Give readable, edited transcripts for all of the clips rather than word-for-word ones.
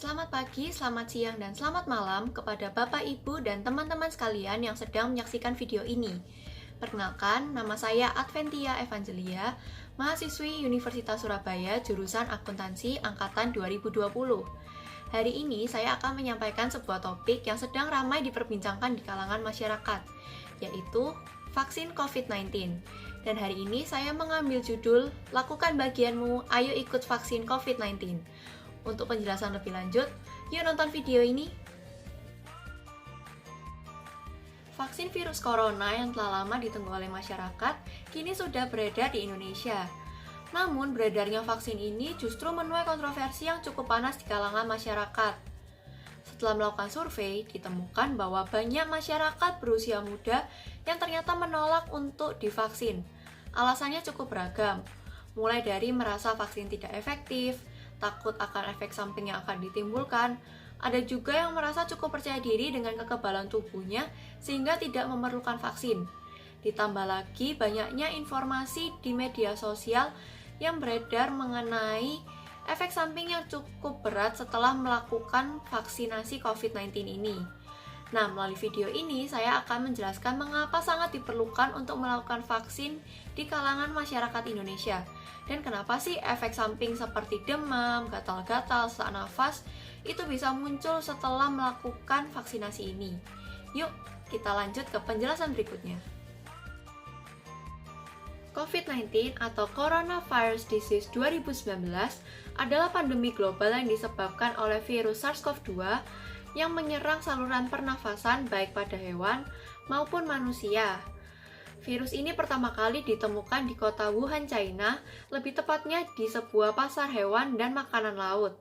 Selamat pagi, selamat siang, dan selamat malam kepada Bapak, Ibu, dan teman-teman sekalian yang sedang menyaksikan video ini. Perkenalkan, nama saya Adventia Evangelia, mahasiswi Universitas Surabaya, jurusan Akuntansi Angkatan 2020. Hari ini saya akan menyampaikan sebuah topik yang sedang ramai diperbincangkan di kalangan masyarakat, yaitu vaksin COVID-19. Dan hari ini saya mengambil judul, Lakukan Bagianmu, Ayo Ikut Vaksin COVID-19. Untuk penjelasan lebih lanjut, yuk nonton video ini. Vaksin virus corona yang telah lama ditunggu oleh masyarakat, kini sudah beredar di Indonesia. Namun, beredarnya vaksin ini justru menuai kontroversi yang cukup panas di kalangan masyarakat. Setelah melakukan survei, ditemukan bahwa banyak masyarakat berusia muda yang ternyata menolak untuk divaksin. Alasannya cukup beragam, mulai dari merasa vaksin tidak efektif, takut akan efek samping yang akan ditimbulkan. Ada juga yang merasa cukup percaya diri dengan kekebalan tubuhnya sehingga tidak memerlukan vaksin. Ditambah lagi banyaknya informasi di media sosial yang beredar mengenai efek samping yang cukup berat setelah melakukan vaksinasi COVID-19 ini. Nah, melalui video ini saya akan menjelaskan mengapa sangat diperlukan untuk melakukan vaksin di kalangan masyarakat Indonesia. Dan kenapa sih efek samping seperti demam, gatal-gatal, sesak nafas itu bisa muncul setelah melakukan vaksinasi ini. Yuk, kita lanjut ke penjelasan berikutnya. COVID-19 atau Coronavirus Disease 2019 adalah pandemi global yang disebabkan oleh virus SARS-CoV-2 yang menyerang saluran pernafasan baik pada hewan maupun manusia. Virus ini pertama kali ditemukan di kota Wuhan, China, lebih tepatnya di sebuah pasar hewan dan makanan laut.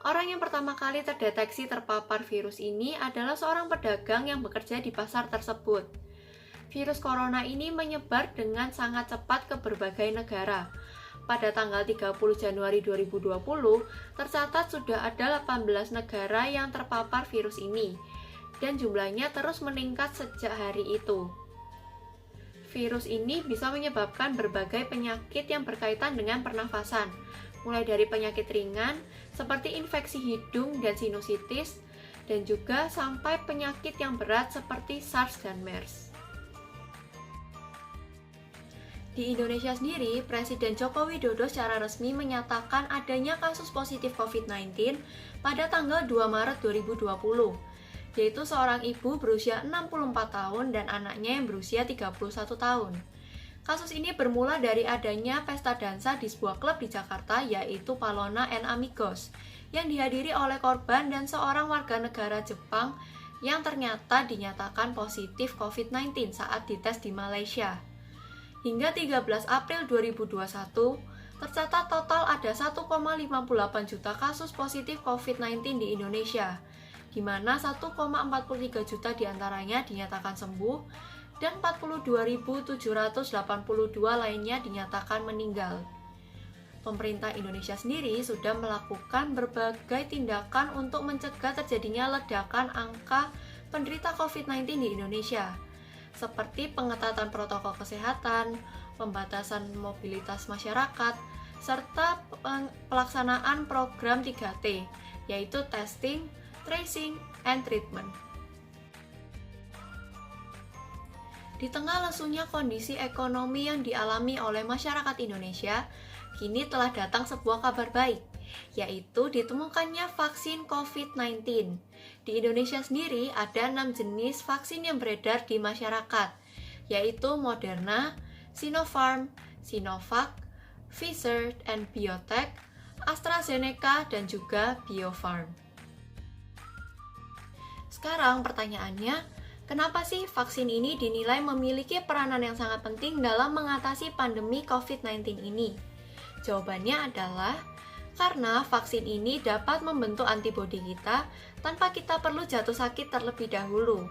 Orang yang pertama kali terdeteksi terpapar virus ini adalah seorang pedagang yang bekerja di pasar tersebut. Virus corona ini menyebar dengan sangat cepat ke berbagai negara. Pada tanggal 30 Januari 2020, tercatat sudah ada 18 negara yang terpapar virus ini, dan jumlahnya terus meningkat sejak hari itu. Virus ini bisa menyebabkan berbagai penyakit yang berkaitan dengan pernafasan, mulai dari penyakit ringan seperti infeksi hidung dan sinusitis, dan juga sampai penyakit yang berat seperti SARS dan MERS. Di Indonesia sendiri, Presiden Joko Widodo secara resmi menyatakan adanya kasus positif COVID-19 pada tanggal 2 Maret 2020, yaitu seorang ibu berusia 64 tahun dan anaknya yang berusia 31 tahun. Kasus ini bermula dari adanya pesta dansa di sebuah klub di Jakarta, yaitu Palona and Amigos, yang dihadiri oleh korban dan seorang warga negara Jepang yang ternyata dinyatakan positif COVID-19 saat dites di Malaysia. Hingga 13 April 2021, tercatat total ada 1,58 juta kasus positif COVID-19 di Indonesia, di mana 1,43 juta diantaranya dinyatakan sembuh, dan 42.782 lainnya dinyatakan meninggal. Pemerintah Indonesia sendiri sudah melakukan berbagai tindakan untuk mencegah terjadinya ledakan angka penderita COVID-19 di Indonesia, seperti pengetatan protokol kesehatan, pembatasan mobilitas masyarakat, serta pelaksanaan program 3T, yaitu testing, tracing, and treatment. Di tengah lesunya kondisi ekonomi yang dialami oleh masyarakat Indonesia, kini telah datang sebuah kabar baik, yaitu ditemukannya vaksin COVID-19. Di Indonesia sendiri ada 6 jenis vaksin yang beredar di masyarakat, yaitu Moderna, Sinopharm, Sinovac, Pfizer and Biotech, AstraZeneca, dan juga Biofarm. Sekarang pertanyaannya, kenapa sih vaksin ini dinilai memiliki peranan yang sangat penting dalam mengatasi pandemi COVID-19 ini? Jawabannya adalah karena vaksin ini dapat membentuk antibodi kita tanpa kita perlu jatuh sakit terlebih dahulu.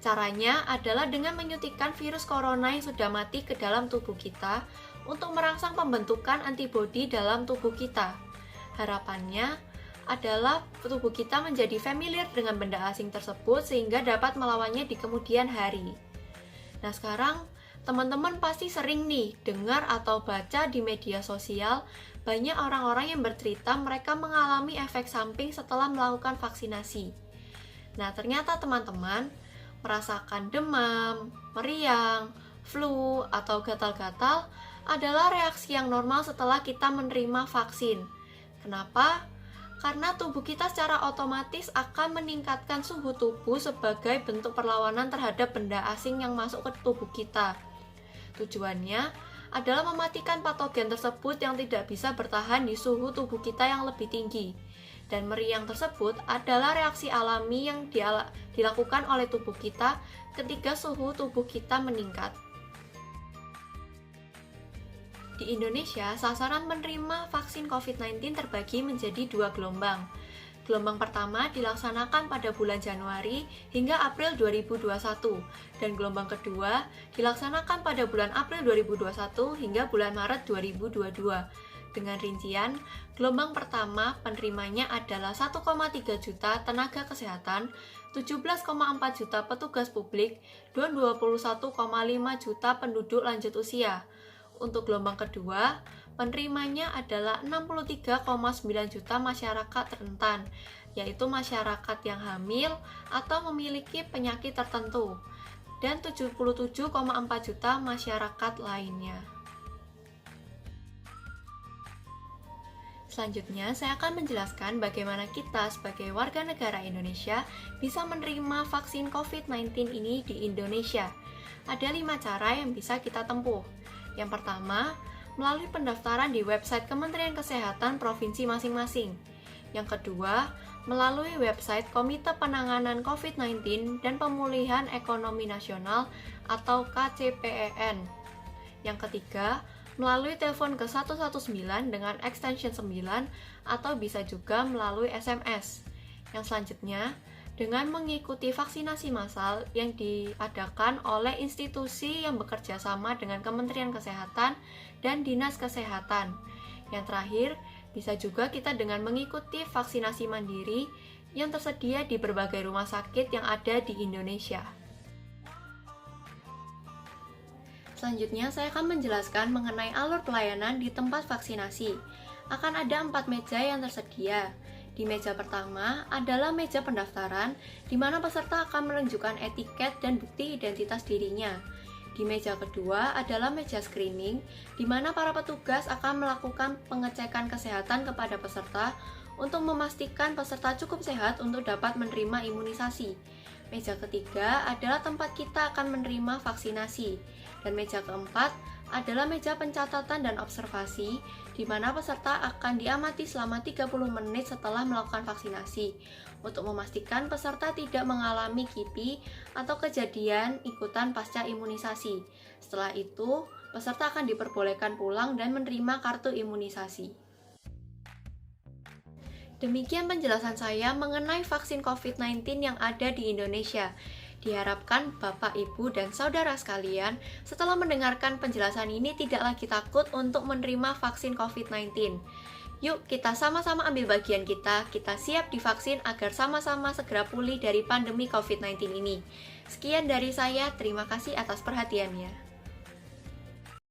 Caranya adalah dengan menyuntikkan virus corona yang sudah mati ke dalam tubuh kita untuk merangsang pembentukan antibodi dalam tubuh kita. Harapannya adalah tubuh kita menjadi familiar dengan benda asing tersebut sehingga dapat melawannya di kemudian hari. Nah, sekarang teman-teman pasti sering nih dengar atau baca di media sosial banyak orang-orang yang bercerita mereka mengalami efek samping setelah melakukan vaksinasi. Nah, ternyata teman-teman merasakan demam, meriang, flu, atau gatal-gatal adalah reaksi yang normal setelah kita menerima vaksin. Kenapa? Karena tubuh kita secara otomatis akan meningkatkan suhu tubuh sebagai bentuk perlawanan terhadap benda asing yang masuk ke tubuh kita. Tujuannya adalah mematikan patogen tersebut yang tidak bisa bertahan di suhu tubuh kita yang lebih tinggi. Dan meriang tersebut adalah reaksi alami yang dilakukan oleh tubuh kita ketika suhu tubuh kita meningkat. Di Indonesia, sasaran menerima vaksin COVID-19 terbagi menjadi 2 gelombang. Gelombang pertama dilaksanakan pada bulan Januari hingga April 2021, dan gelombang kedua dilaksanakan pada bulan April 2021 hingga bulan Maret 2022. Dengan rincian, gelombang pertama penerimanya adalah 1,3 juta tenaga kesehatan, 17,4 juta petugas publik, dan 21,5 juta penduduk lanjut usia. Untuk gelombang kedua, penerimanya adalah 63,9 juta masyarakat rentan, yaitu masyarakat yang hamil atau memiliki penyakit tertentu, dan 77,4 juta masyarakat lainnya. Selanjutnya, saya akan menjelaskan bagaimana kita sebagai warga negara Indonesia bisa menerima vaksin COVID-19 ini di Indonesia. Ada 5 cara yang bisa kita tempuh. Yang pertama, melalui pendaftaran di website Kementerian Kesehatan Provinsi masing-masing. Yang kedua, melalui website Komite Penanganan COVID-19 dan Pemulihan Ekonomi Nasional atau KCPEN. Yang ketiga, melalui telepon ke 119 dengan extension 9 atau bisa juga melalui SMS. Yang selanjutnya, dengan mengikuti vaksinasi massal yang diadakan oleh institusi yang bekerja sama dengan Kementerian Kesehatan dan Dinas Kesehatan. Yang terakhir, bisa juga kita dengan mengikuti vaksinasi mandiri yang tersedia di berbagai rumah sakit yang ada di Indonesia. Selanjutnya, saya akan menjelaskan mengenai alur pelayanan di tempat vaksinasi. Akan ada 4 meja yang tersedia. Di meja pertama adalah meja pendaftaran, di mana peserta akan menunjukkan etiket dan bukti identitas dirinya. Di meja kedua adalah meja screening, di mana para petugas akan melakukan pengecekan kesehatan kepada peserta untuk memastikan peserta cukup sehat untuk dapat menerima imunisasi. Meja ketiga adalah tempat kita akan menerima vaksinasi. Dan meja keempat adalah meja pencatatan dan observasi, di mana peserta akan diamati selama 30 menit setelah melakukan vaksinasi, untuk memastikan peserta tidak mengalami KIPI atau kejadian ikutan pasca imunisasi. Setelah itu, peserta akan diperbolehkan pulang dan menerima kartu imunisasi. Demikian penjelasan saya mengenai vaksin COVID-19 yang ada di Indonesia. Diharapkan Bapak, Ibu, dan Saudara sekalian setelah mendengarkan penjelasan ini tidak lagi takut untuk menerima vaksin COVID-19. Yuk kita sama-sama ambil bagian kita siap divaksin agar sama-sama segera pulih dari pandemi COVID-19 ini. Sekian dari saya, terima kasih atas perhatiannya.